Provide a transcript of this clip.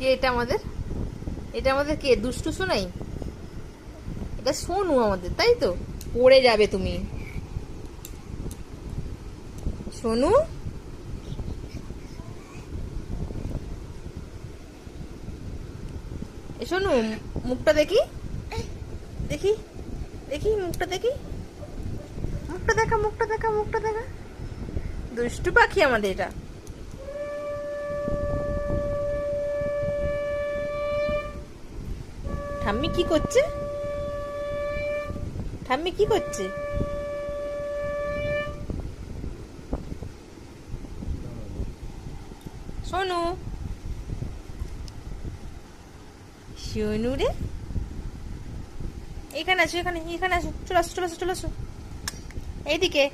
কে এটা আমাদের? এটা আমাদের কে? দুষ্টু সোনাই? এটা সোনু আমাদের, তাই তো? পড়ে যাবে তুমি। সোনু, এ সোনু, মুখটা দেখি, দেখি, দেখি মুখটা দেখি, মুখটা দেখা, মুখটা দেখা, মুখটা দেখা। দুষ্টু পাখি আমাদের এটা। ঠাম্মি কি করছে? ঠাম্মি কি করছে? সোনু, সোনু রে, এখানে আসো, এখানে এখানে আসো, চলে আসো, চলে আসো, চলে আসো এইদিকে।